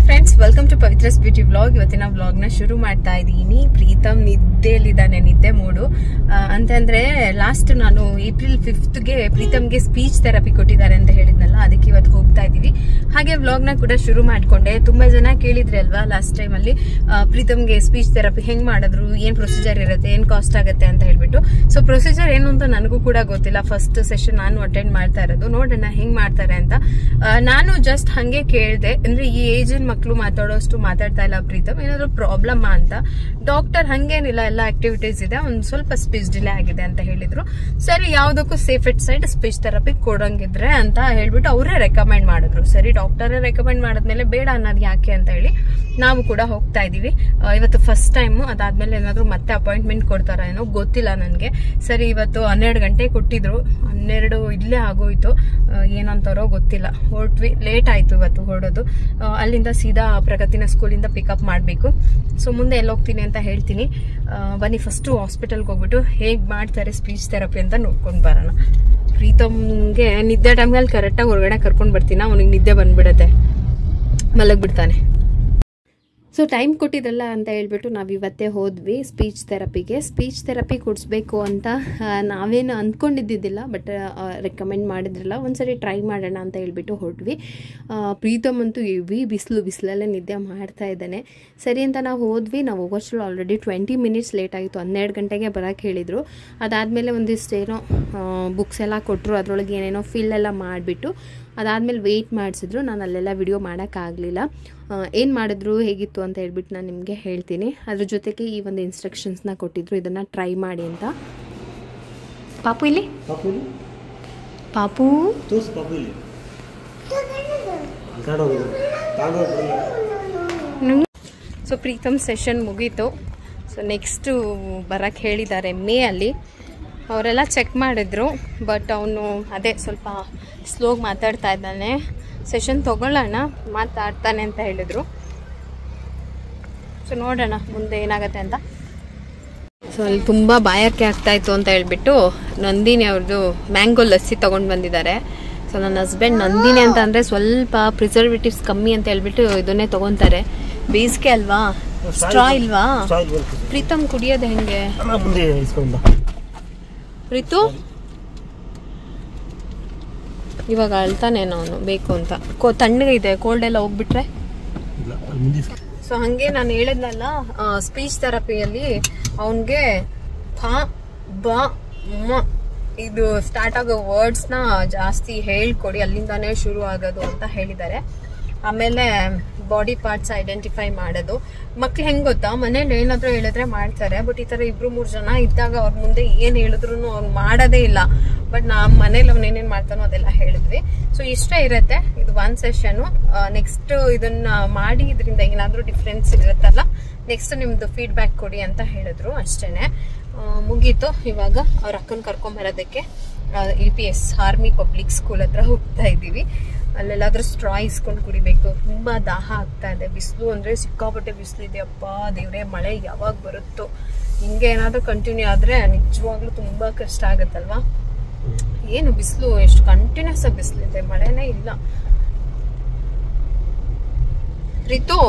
Friends, welcome to Pavithra's beauty vlog. ಇವತ್ತಿನ vlog ನ ಶುರು ಮಾಡ್ತಾ ಇದ್ದೀನಿ. ಪ್ರೀತಮ್ ನಿದ್ದೆಲಿದ್ದಾನೆ, ನಿದ್ದೆ ಮೂಡು ಅಂತಂದ್ರೆ ಲಾಸ್ಟ್ ನಾನು ಏಪ್ರಿಲ್ 5ಗೆ ಪ್ರೀತಮ್ಗೆ ಸ್ಪೀಚ್ ಥೆರಪಿ ಕೊಟ್ಟಿದ್ದಾರೆ ಅಂತ ಹೇಳಿದ್ನಲ್ಲ, ಅದಕ್ಕೆ ಇವತ್ತು ಹೋಗ್ತಾ ಇದೀವಿ. ಹಾಗೆ ವ್ಲಾಗ್ ನ ಕೂಡ ಶುರು ಮಾಡ್ಕೊಂಡೆ. ತುಂಬಾ ಜನ ಕೇಳಿದ್ರಿ ಅಲ್ವಾ ಲಾಸ್ಟ್ ಟೈಮ್ ಅಲ್ಲಿ ಪ್ರೀತಮ್ಗೆ ಸ್ಪೀಚ್ ಥೆರಪಿ ಹೆಂಗ್ ಮಾಡಿದ್ರು, ಏನ್ ಪ್ರೊಸೀಜರ್ ಇರುತ್ತೆ, ಏನ್ ಕಾಸ್ಟ್ ಆಗುತ್ತೆ ಅಂತ ಹೇಳ್ಬಿಟ್ಟು. ಸೊ ಪ್ರೊಸೀಜರ್ ಏನು ಅಂತ ನನಗೂ ಕೂಡ ಗೊತ್ತಿಲ್ಲ. ಫಸ್ಟ್ ಸೆಷನ್ ನಾನು ಅಟೆಂಡ್ ಮಾಡ್ತಾ ಇರೋದು. ನೋಡೋಣ ಹೆಂಗ್ ಮಾಡ್ತಾರೆ ಅಂತ. ನಾನು ಜಸ್ಟ್ ಹಂಗೆ ಕೇಳ್ದೆ, ಅಂದ್ರೆ ಈ ಏಜ್ ಮಕ್ಳು ಮಾತಾಡೋಷ್ಟು ಮಾತಾಡ್ತಾ ಇಲ್ಲ ಪ್ರೀತಮ್, ಏನಾದ್ರು ಪ್ರಾಬ್ಲಮ್ ಅಂತ. ಡಾಕ್ಟರ್ ಹಂಗೇನಿಲ್ಲ, ಎಲ್ಲ ಆಕ್ಟಿವಿಟೀಸ್ ಇದೆ, ಒಂದ್ ಸ್ವಲ್ಪ ಸ್ಪೀಚ್ ಡಿಲೇ ಆಗಿದೆ ಅಂತ ಹೇಳಿದ್ರು. ಸರಿ, ಯಾವ್ದಕ್ಕೂ safe it side speech therapy ಕೊಡಂಗಿದ್ರೆ ಅಂತ ಹೇಳ್ಬಿಟ್ಟು ಅವರೇ ರೆಕಮೆಂಡ್ ಮಾಡಿದ್ರು. ಸರಿ, ಡಾಕ್ಟರೇ ರೆಕಮೆಂಡ್ ಮಾಡಿದ್ಮೇಲೆ ಬೇಡ ಅನ್ನೋದು ಯಾಕೆ ಅಂತ ಹೇಳಿ ನಾವು ಕೂಡ ಹೋಗ್ತಾ ಇದೀವಿ. ಇವತ್ತು ಫಸ್ಟ್ ಟೈಮ್. ಅದಾದ್ಮೇಲೆ ಏನಾದ್ರು ಮತ್ತೆ ಅಪಾಯಿಂಟ್ಮೆಂಟ್ ಕೊಡ್ತಾರ ಏನೋ ಗೊತ್ತಿಲ್ಲ ನನ್ಗೆ. ಸರಿ, ಇವತ್ತು 12 ಗಂಟೆ ಕೊಟ್ಟಿದ್ರು, 12 ಇಲ್ಲೇ ಆಗೋಯ್ತು. ಏನಂತಾರೋ ಗೊತ್ತಿಲ್ಲ. ಹೊರಟ್ವಿ, ಲೇಟ್ ಆಯ್ತು ಇವತ್ತು ಹೊರಡೋದು. ಅಲ್ಲಿಂದ ಸೀದಾ ಪ್ರಗತಿನ ಸ್ಕೂಲಿಂದ ಪಿಕಪ್ ಮಾಡಬೇಕು. ಸೊ ಮುಂದೆ ಎಲ್ಲಿ ಹೋಗ್ತೀನಿ ಅಂತ ಹೇಳ್ತೀನಿ. ಬನ್ನಿ, ಫಸ್ಟ್ ಹಾಸ್ಪಿಟಲ್ಗೆ ಹೋಗ್ಬಿಟ್ಟು ಹೇಗ್ ಮಾಡ್ತಾರೆ ಸ್ಪೀಚ್ ಥೆರಪಿ ಅಂತ ನೋಡ್ಕೊಂಡು ಬರೋಣ. ಪ್ರೀತಮ್ಗೆ ನಿದ್ದೆ ಟೈಮ್ನಲ್ಲಿ ಕರೆಕ್ಟಾಗಿ ಹೊರಗಡೆ ಕರ್ಕೊಂಡು ಬರ್ತೀನಿ. ಅವನಿಗೆ ನಿದ್ದೆ ಬಂದ್ಬಿಡತ್ತೆ, ಮಲಗ್ಬಿಡ್ತಾನೆ. ಸೊ ಟೈಮ್ ಕೊಟ್ಟಿದ್ರಲ್ಲ ಅಂತ ಹೇಳ್ಬಿಟ್ಟು ನಾವು ಇವತ್ತೇ ಹೋದ್ವಿ ಸ್ಪೀಚ್ ಥೆರಪಿಗೆ. ಸ್ಪೀಚ್ ಥೆರಪಿ ಕೊಡಿಸ್ಬೇಕು ಅಂತ ನಾವೇನು ಅಂದ್ಕೊಂಡಿದ್ದಿದ್ದಿಲ್ಲ, ಬಟ್ ರೆಕಮೆಂಡ್ ಮಾಡಿದ್ರಲ್ಲ, ಒಂದ್ಸರಿ ಟ್ರೈ ಮಾಡೋಣ ಅಂತ ಹೇಳ್ಬಿಟ್ಟು ಹೊರಟ್ವಿ. ಪ್ರೀತಮ್ ಅಂತೂ ಹೆವಿ ಬಿಸಿಲಲ್ಲೇ ನಿದ್ದೆ ಮಾಡ್ತಾ ಇದ್ದಾನೆ. ಸರಿ ಅಂತ ನಾವು ಹೋದ್ವಿ. ನಾವು ಹೋಗೋಷ್ಟು ಆಲ್ರೆಡಿ 20 ಮಿನಿಟ್ಸ್ ಲೇಟ್ ಆಗಿತ್ತು. 12 ಗಂಟೆಗೆ ಬರೋಕ್ಕೆ ಹೇಳಿದರು. ಅದಾದಮೇಲೆ ಒಂದಿಷ್ಟೇನೋ ಬುಕ್ಸ್ ಎಲ್ಲ ಕೊಟ್ಟರು, ಅದರೊಳಗೆ ಏನೇನೋ ಫಿಲ್ ಎಲ್ಲ ಮಾಡಿಬಿಟ್ಟು ಅದಾದಮೇಲೆ ವೆಯ್ಟ್ ಮಾಡಿಸಿದ್ರು. ನಾನು ಅಲ್ಲೆಲ್ಲ ವಿಡಿಯೋ ಮಾಡೋಕ್ಕಾಗಲಿಲ್ಲ. ಏನು ಮಾಡಿದ್ರು, ಹೇಗಿತ್ತು ಅಂತ ಹೇಳ್ಬಿಟ್ಟು ನಾನು ನಿಮಗೆ ಹೇಳ್ತೀನಿ. ಅದ್ರ ಜೊತೆಗೆ ಈ ಒಂದು ಇನ್ಸ್ಟ್ರಕ್ಷನ್ಸ್ನ ಕೊಟ್ಟಿದ್ರು, ಇದನ್ನು ಟ್ರೈ ಮಾಡಿ ಅಂತ. ಪಾಪು ಇಲ್ಲಿ, ಪಾಪು ಸೊ ಪ್ರೀತಮ್ ಸೆಷನ್ ಮುಗೀತು. ಸೊ ನೆಕ್ಸ್ಟು ಬರೋಕ್ಕೆ ಹೇಳಿದ್ದಾರೆ ಮೇ ಅಲ್ಲಿ. ಅವರೆಲ್ಲ ಚೆಕ್ ಮಾಡಿದ್ರು, ಬಟ್ ಅವನು ಅದೇ ಸ್ವಲ್ಪ ಸ್ಲೋಗಿ ಮಾತಾಡ್ತಾ ಇದ್ದಾನೆ. ಸೆಷನ್ ತೊಗೊಳ್ಳೋಣ, ಮಾತಾಡ್ತಾನೆ ಅಂತ ಹೇಳಿದರು. ಸೊ ನೋಡೋಣ ಮುಂದೆ ಏನಾಗುತ್ತೆ ಅಂತ. ಸೊ ಅಲ್ಲಿ ತುಂಬ ಬಾಯಾರಿಕೆ ಆಗ್ತಾಯಿತ್ತು ಅಂತ ಹೇಳ್ಬಿಟ್ಟು ನಂದಿನಿ ಅವ್ರದ್ದು ಮ್ಯಾಂಗೋ ಲಸ್ಸಿ ತೊಗೊಂಡು ಬಂದಿದ್ದಾರೆ. ಸೊ ನನ್ನ ಹಸ್ಬೆಂಡ್ ನಂದಿನಿ ಅಂತ ಅಂದರೆ ಸ್ವಲ್ಪ ಪ್ರಿಸರ್ವೇಟಿವ್ಸ್ ಕಮ್ಮಿ ಅಂತ ಹೇಳ್ಬಿಟ್ಟು ಇದನ್ನೇ ತೊಗೊತಾರೆ. ಬೇಸಿಗೆ ಅಲ್ವಾ, ಸ್ಟ್ರಾ ಇಲ್ವಾ? ಪ್ರೀತಮ್ ಕುಡಿಯೋದು ಹೆಂಗೆ? ರಿತು ಇವಾಗ ಅಳ್ತಾನೇನೋ ಅವನು ಬೇಕು ಅಂತ. ತಣ್ಣಗೆ ಇದೆ, ಕೋಲ್ಡ್ ಎಲ್ಲ ಹೋಗ್ಬಿಟ್ರೆ. ಸೊ ಹಂಗೆ ನಾನು ಹೇಳಿದ್ನಲ್ಲ, ಸ್ಪೀಚ್ ಥೆರಪಿಯಲ್ಲಿ ಅವನಿಗೆ ಥ ಬ ಮ ಇದು ಸ್ಟಾರ್ಟ್ ಆಗೋ ವರ್ಡ್ಸ್ನ ಜಾಸ್ತಿ ಹೇಳ್ಕೊಡಿ, ಅಲ್ಲಿಂದಾನೇ ಶುರು ಆಗೋದು ಅಂತ ಹೇಳಿದ್ದಾರೆ. ಆಮೇಲೆ ಬಾಡಿ ಪಾರ್ಟ್ಸ್ ಐಡೆಂಟಿಫೈ ಮಾಡೋದು. ಮಕ್ಳು ಹೆಂಗೆ ಗೊತ್ತಾ, ಮನೇಲಿ ಏನಾದರೂ ಹೇಳಿದ್ರೆ ಮಾಡ್ತಾರೆ, ಬಟ್ ಈ ಥರ 2-3 ಜನ ಇದ್ದಾಗ ಅವ್ರ ಮುಂದೆ ಏನು ಹೇಳಿದ್ರು ಅವ್ನು ಮಾಡೋದೇ ಇಲ್ಲ. ಬಟ್ ನಮ್ಮ ಮನೇಲಿ ಅವ್ನು ಏನೇನು ಮಾಡ್ತಾನೋ ಅದೆಲ್ಲ ಹೇಳಿದ್ವಿ. ಸೊ ಇಷ್ಟೇ ಇರುತ್ತೆ ಇದು 1 ಸೆಷನು. ನೆಕ್ಸ್ಟ್ ಇದನ್ನ ಮಾಡಿ ಇದರಿಂದ ಏನಾದರೂ ಡಿಫ್ರೆನ್ಸ್ ಇರುತ್ತಲ್ಲ, ನೆಕ್ಸ್ಟ್ ನಿಮ್ದು ಫೀಡ್ಬ್ಯಾಕ್ ಕೊಡಿ ಅಂತ ಹೇಳಿದ್ರು. ಅಷ್ಟೇನೆ, ಮುಗೀತು. ಇವಾಗ ಅವ್ರ ಅಕ್ಕನ ಕರ್ಕೊಂಬರೋದಕ್ಕೆ EPS ಆರ್ಮಿ ಪಬ್ಲಿಕ್ ಸ್ಕೂಲ್ ಹತ್ರ ಹೋಗ್ತಾ ಇದ್ದೀವಿ. ಅಲ್ಲೆಲ್ಲಾದ್ರೂ ಸ್ಟ್ರಾ ಇಸ್ಕೊಂಡು ಕುಡಿಬೇಕು. ತುಂಬ ದಾಹ ಆಗ್ತಾ ಇದೆ. ಬಿಸಿಲು ಅಂದರೆ ಸಿಕ್ಕಾಪಟ್ಟೆ ಬಿಸಿಲಿದೆ. ಅಪ್ಪ ದೇವ್ರೆ, ಮಳೆ ಯಾವಾಗ ಬರುತ್ತೋ. ಹಿಂಗೆ ಏನಾದರೂ ಕಂಟಿನ್ಯೂ ಆದರೆ ನಿಜವಾಗ್ಲೂ ತುಂಬ ಕಷ್ಟ ಆಗುತ್ತಲ್ವಾ. ಏನು ಬಿಸಿಲು, ಎಷ್ಟು ಕಂಟಿನ್ಯೂಸ್ ಆಗಿ ಬಿಸಿಲಿದೆ, ಮಳೆನೇ ಇಲ್ಲ. ರಿತು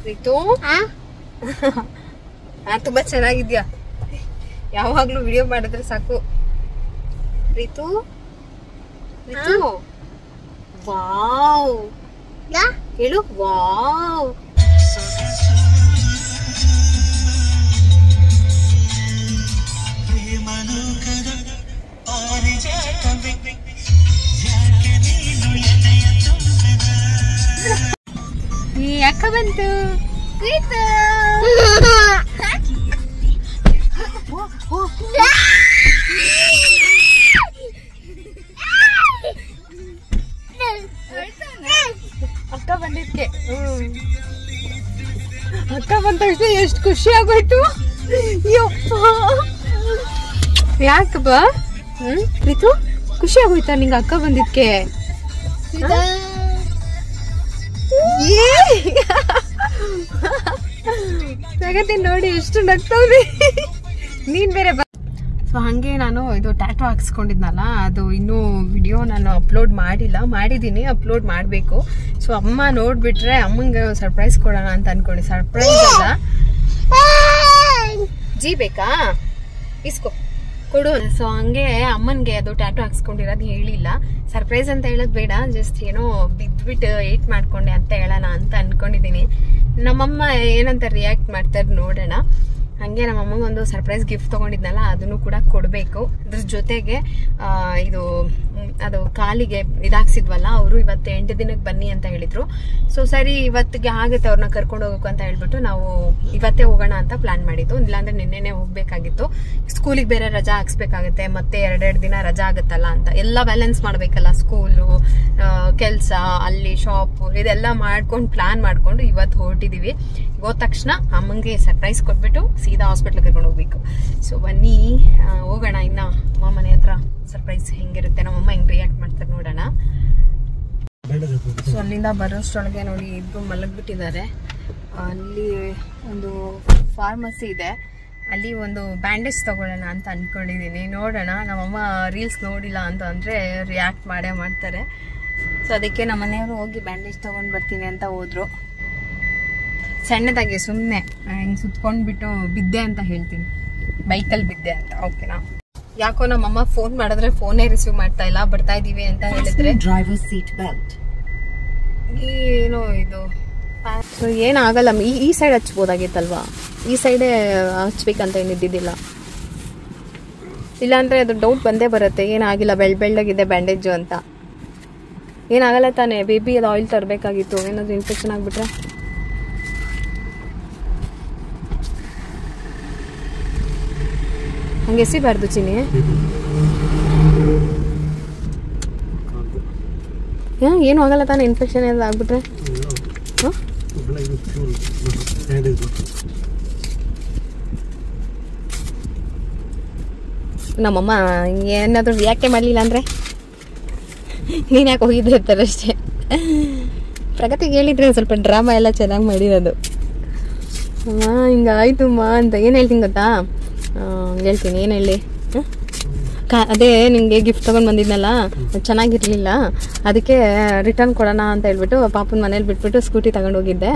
ರಿತು ತುಂಬ ಚೆನ್ನಾಗಿದ್ಯಾ. ಯಾವಾಗ್ಲೂ ವಿಡಿಯೋ ಮಾಡಿದ್ರೆ ಸಾಕು. ರಿತು ರಿತು, ವಾವ್ ಹೇಳು, ವಾವ್. ಅಕ್ಕ ಬಂತು. ಅಕ್ಕ ಬಂದಿದ್ಕೆ, ಅಕ್ಕ ಬಂದ ತಕ್ಷಣ ಎಷ್ಟು ಖುಷಿ ಆಗೋಯ್ತು. ಯಪ್ಪ, ಯಾಕಪ್ಪ? ಪ್ರೀತು, ಖುಷಿ ಆಗೋಯ್ತಾ ನಿಂಗೆ ಅಕ್ಕ ಬಂದಿದ್ಕೆ? ಜಗತ್ತಿನ ನೋಡಿ ಎಷ್ಟು ನಗ್ತವ್ರಿ. ನೀನ್ ಬೇರೆ ಹಾಗೆ ನಾನು ಇದು ಟ್ಯಾಟೂ ಹಾಕ್ಸ್ಕೊಂಡಿದ್ನಲ್ಲ, ಅದು ಇನ್ನೂ ವಿಡಿಯೋ ನಾನು ಅಪ್ಲೋಡ್ ಮಾಡಿದ್ದೀನಿ, ಅಪ್ಲೋಡ್ ಮಾಡಬೇಕು. ಸೊ ಅಮ್ಮ ನೋಡ್ಬಿಟ್ರೆ ಅಮ್ಮಂಗೆ ಸರ್ಪ್ರೈಸ್ ಕೊಡೋಣ ಅಂತ ಅನ್ಕೊಂಡು. ಸರ್ಪ್ರೈಸ್ ಅಲ್ಲ, ಜಿ ಬೇಕಾ ಇಸ್ಕೋ ಕೊಡು. ಸೊ ಹಂಗೆ ಅಮ್ಮನ್ಗೆ ಅದು ಟ್ಯಾಟೂ ಹಾಕ್ಸ್ಕೊಂಡಿರೋದು ಹೇಳಿಲ್ಲ. ಸರ್ಪ್ರೈಸ್ ಅಂತ ಹೇಳೋದು ಬೇಡ, ಜಸ್ಟ್ ಏನೋ ಬಿದ್ಬಿಟ್ಟು ಏಟ್ ಮಾಡ್ಕೊಂಡೆ ಅಂತ ಹೇಳೋಣ ಅಂತ ಅನ್ಕೊಂಡಿದೀನಿ. ನಮ್ಮಮ್ಮ ಏನಂತ ರಿಯಾಕ್ಟ್ ಮಾಡ್ತಾರೆ ನೋಡೋಣ. ಹಂಗೆ ನಮ್ಮಮ್ಮಗೆ ಒಂದು ಸರ್ಪ್ರೈಸ್ ಗಿಫ್ಟ್ ತೊಗೊಂಡಿದ್ನಲ್ಲ, ಅದನ್ನು ಕೂಡ ಕೊಡಬೇಕು. ಅದ್ರ ಜೊತೆಗೆ ಇದು ಅದು ಕಾಲಿಗೆ ಇದಾಕ್ಸಿದ್ವಲ್ಲ, ಅವರು ಇವತ್ತು 8 ದಿನಕ್ಕೆ ಬನ್ನಿ ಅಂತ ಹೇಳಿದ್ರು. ಸೊ ಸರಿ ಇವತ್ತಿಗೆ ಆಗುತ್ತೆ ಅವ್ರನ್ನ ಕರ್ಕೊಂಡು ಹೋಗ್ಬೇಕು ಅಂತ ಹೇಳ್ಬಿಟ್ಟು ನಾವು ಇವತ್ತೇ ಹೋಗೋಣ ಅಂತ ಪ್ಲಾನ್ ಮಾಡಿದ್ದು. ಇಲ್ಲಾಂದ್ರೆ ನಿನ್ನೆನೆ ಹೋಗ್ಬೇಕಾಗಿತ್ತು. ಸ್ಕೂಲಿಗೆ ಬೇರೆ ರಜಾ ಹಾಕ್ಸ್ಬೇಕಾಗುತ್ತೆ, ಮತ್ತೆ 2 ದಿನ ರಜಾ ಆಗುತ್ತಲ್ಲ ಅಂತ ಎಲ್ಲ ಬ್ಯಾಲೆನ್ಸ್ ಮಾಡ್ಬೇಕಲ್ಲ. ಸ್ಕೂಲು, ಕೆಲಸ, ಅಲ್ಲಿ ಶಾಪು, ಇದೆಲ್ಲ ಮಾಡ್ಕೊಂಡು ಪ್ಲಾನ್ ಮಾಡ್ಕೊಂಡು ಇವತ್ತು ಹೊರಟಿದೀವಿ. ಹೋದ ತಕ್ಷಣ ಅಮ್ಮಂಗೆ ಸರ್ಪ್ರೈಸ್ ಕೊಟ್ಬಿಟ್ಟು ಸೀದಾ ಹಾಸ್ಪಿಟ್ಲ್ ಕರ್ಕೊಂಡು ಹೋಗ್ಬೇಕು. ಸೊ ಬನ್ನಿ ಹೋಗೋಣ. ಇನ್ನ ಅಮ್ಮ ಮನೆ ಹತ್ರ ಸರ್ಪ್ರೈಸ್ ಹೆಂಗಿರುತ್ತೆ, ನಮ್ಮಮ್ಮ ಹೆಂಗ್ ರಿಯಾಕ್ಟ್ ಮಾಡ್ತಾರೆ ನೋಡೋಣ. ಸೊ ಅಲ್ಲಿಂದ ಬರೋಷ್ಟೊಳಗೆ ನೋಡಿ ಇಬ್ರು ಮಲಗ್ಬಿಟ್ಟಿದ್ದಾರೆ. ಅಲ್ಲಿ ಒಂದು ಫಾರ್ಮಸಿ ಇದೆ, ಅಲ್ಲಿ ಒಂದು ಬ್ಯಾಂಡೇಜ್ ತಗೊಳ್ಳೋಣ ಅಂತ ಅನ್ಕೊಂಡಿದೀನಿ. ನೋಡೋಣ, ನಮ್ಮಮ್ಮ ರೀಲ್ಸ್ ನೋಡಿಲ್ಲ ಅಂತ ಅಂದ್ರೆ ರಿಯಾಕ್ಟ್ ಮಾಡೇ ಮಾಡ್ತಾರೆ. ಸೊ ಅದಕ್ಕೆ ನಮ್ಮ ಮನೆಯವರು ಹೋಗಿ ಬ್ಯಾಂಡೇಜ್ ತಗೊಂಡ್ ಬರ್ತೀನಿ ಅಂತ ಹೋದ್ರು. ಸಣ್ಣದಾಗಿ ಸುಮ್ಮನೆ ಹಿಂಗೆ ಸುತ್ಕೊಂಡ್ಬಿಟ್ಟು ಬಿದ್ದೆ ಅಂತ ಹೇಳ್ತೀನಿ, ಬೈಕಲ್ಲಿ ಬಿದ್ದೆ ಅಂತ. ಓಕೆನಾ? ಯಾಕೋ ನಮ್ಮಮ್ಮ ಫೋನ್ ಮಾಡಿದ್ರೆ ಫೋನೇ ರಿಸೀವ್ ಮಾಡ್ತಾ ಇಲ್ಲ. ಬರ್ತಾ ಇದೀವಿ ಅಂತ ಹೇಳಿದ್ರೆ ಡ್ರೈವರ್ ಸೀಟ್ ಬೆಲ್ಟ್ ಏನೋ ಇದು. ಸೊ ಏನಾಗಲ್ಲ, ಈ ಸೈಡ್ ಹಚ್ಬೋದಾಗಿತ್ತಲ್ವಾ, ಈ ಸೈಡೇ ಹಚ್ಬೇಕಂತ ಏನಿದ್ದಿದ್ದಿಲ್ಲ. ಇಲ್ಲಾಂದ್ರೆ ಅದು ಡೌಟ್ ಬಂದೇ ಬರುತ್ತೆ, ಏನಾಗಿಲ್ಲ ಬೆಳ್ಳಗಿದೆ ಬ್ಯಾಂಡೇಜು ಅಂತ. ಏನಾಗಲ್ಲ ತಾನೇ? ಬೇಬಿ ಅದು ಆಯಿಲ್ ತರಬೇಕಾಗಿತ್ತು, ಏನಾದ್ರು ಇನ್ಫೆಕ್ಷನ್ ಆಗ್ಬಿಟ್ರೆ. ಹಂಗೆ ಎಸಿಬಾರ್ದು ಚಿನಿ. ಏನು ಆಗಲ್ಲ ತಾನೆ? ಇನ್ಫೆಕ್ಷನ್ ಏನಾದ್ರು ಆಗ್ಬಿಟ್ರೆ ನಮ್ಮಮ್ಮ ಏನಾದ್ರು ಯಾಕೆ ಮಾಡಲಿಲ್ಲ ಅಂದರೆ ನೀನು ಯಾಕೆ ಹೋಗಿದ್ರೆ ಇರ್ತಾರೆ ಅಷ್ಟೇ. ಪ್ರಗತಿಗೆ ಹೇಳಿದ್ರೆ ಸ್ವಲ್ಪ ಡ್ರಾಮಾ ಎಲ್ಲ ಚೆನ್ನಾಗಿ ಮಾಡಿರೋದು. ಅಮ್ಮ ಹಿಂಗಾಯ್ತಮ್ಮ ಅಂತ ಏನು ಹೇಳ್ತೀನಿ ಗೊತ್ತಾ? ಹೇಳ್ತೀನಿ, ಏನು ಹೇಳಿ. ಅದೇ ನಿಮಗೆ ಗಿಫ್ಟ್ ತೊಗೊಂಡು ಬಂದಿದ್ನಲ್ಲ, ಚೆನ್ನಾಗಿರಲಿಲ್ಲ, ಅದಕ್ಕೆ ರಿಟರ್ನ್ ಕೊಡೋಣ ಅಂತ ಹೇಳ್ಬಿಟ್ಟು ಪಾಪನ ಮನೇಲಿ ಬಿಟ್ಬಿಟ್ಟು ಸ್ಕೂಟಿ ತಗೊಂಡು ಹೋಗಿದ್ದೆ.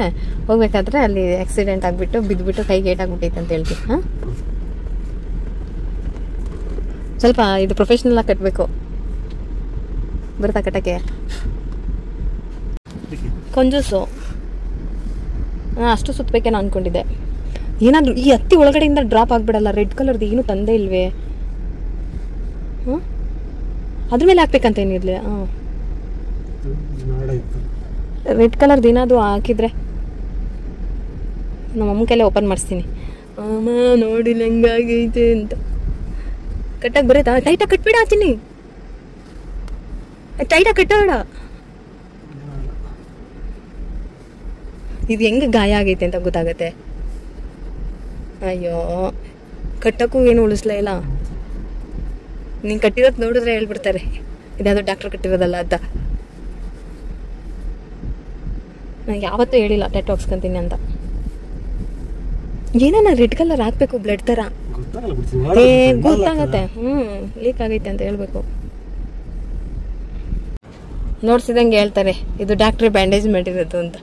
ಹೋಗ್ಬೇಕಾದ್ರೆ ಅಲ್ಲಿ ಆಕ್ಸಿಡೆಂಟ್ ಆಗಿಬಿಟ್ಟು ಬಿದ್ದುಬಿಟ್ಟು ಕೈಗೆ ಏಟಾಗ್ಬಿಟ್ಟೈತೆ ಅಂತ ಹೇಳ್ತೀನಿ. ಹಾಂ, ಸ್ವಲ್ಪ ಇದು ಪ್ರೊಫೆಷ್ನಲ್ ಆಗಿ ಕಟ್ಟಬೇಕು. ಬರ್ತಾ ಕಟ್ಟಕ್ಕೆ ಕಂಜೂಸು. ಅಷ್ಟು ಸುತ್ತಬೇಕೇನೋ ಅಂದ್ಕೊಂಡಿದ್ದೆ. ಏನಾದರೂ ಈ ಹತ್ತಿ ಒಳಗಡೆಯಿಂದ ಡ್ರಾಪ್ ಆಗಿಬಿಡಲ್ಲ? ರೆಡ್ ಕಲರ್ದು ಏನು ತಂದೆ ಇಲ್ವೇ? ಹಾಂ, ಅದ್ರ ಮೇಲೆ ಹಾಕ್ಬೇಕಂತ ಏನಿರಲಿ. ಹಾಂ, ರೆಡ್ ಕಲರ್ದು ಏನಾದರೂ ಹಾಕಿದ್ರೆ ನಮ್ಮಮ್ಮ ಕೈಲೇ ಓಪನ್ ಮಾಡಿಸ್ತೀನಿ. ಅಮ್ಮ ನೋಡಿಲ್ಲ ಹೆಂಗಾಗೈತೆ ಅಂತ. ಕಟ್ಟಾಗಿ ಬರುತ್ತಾ? ಟೈಟಾಗಿ ಕಟ್ಬಿಡ ಆತೀನಿ, ಟೈಟಾಗಿ ಕಟ್ಟಬೇಡ. ಇದು ಹೆಂಗೆ ಗಾಯ ಆಗೈತೆ ಅಂತ ಗೊತ್ತಾಗತ್ತೆ. ಅಯ್ಯೋ, ಕಟ್ಟಕ್ಕೂ ಏನು ಉಳಿಸ್ಲೇ ಇಲ್ಲ. ನೀನು ಕಟ್ಟಿರೋದು ನೋಡಿದ್ರೆ ಹೇಳ್ಬಿಡ್ತಾರೆ ಇದ್ಯಾವುದೋ ಡಾಕ್ಟ್ರ್ ಕಟ್ಟಿರೋದಲ್ಲ ಅಂತ. ನಾನು ಯಾವತ್ತೂ ಹೇಳಿಲ್ಲ ಟ್ಯಾಟೂ ಹಾಕ್ಸ್ಕೊಂತೀನಿ ಅಂತ. ಏನಾನ ರೆಡ್ ಕಲರ್ ಹಾಕ್ಬೇಕು ಬ್ಲಡ್ ಥರ. ಗೊತ್ತಾಗತ್ತೆ. ಲೀಕ್ ಆಗೈತೆ ಅಂತ ಹೇಳ್ಬೇಕು. ನೋಡ್ಸಿದಂಗೆ ಹೇಳ್ತಾರೆ ಇದು ಡಾಕ್ಟ್ರೇ ಬ್ಯಾಂಡೇಜ್ ಮಾಡಿರೋದು ಅಂತ.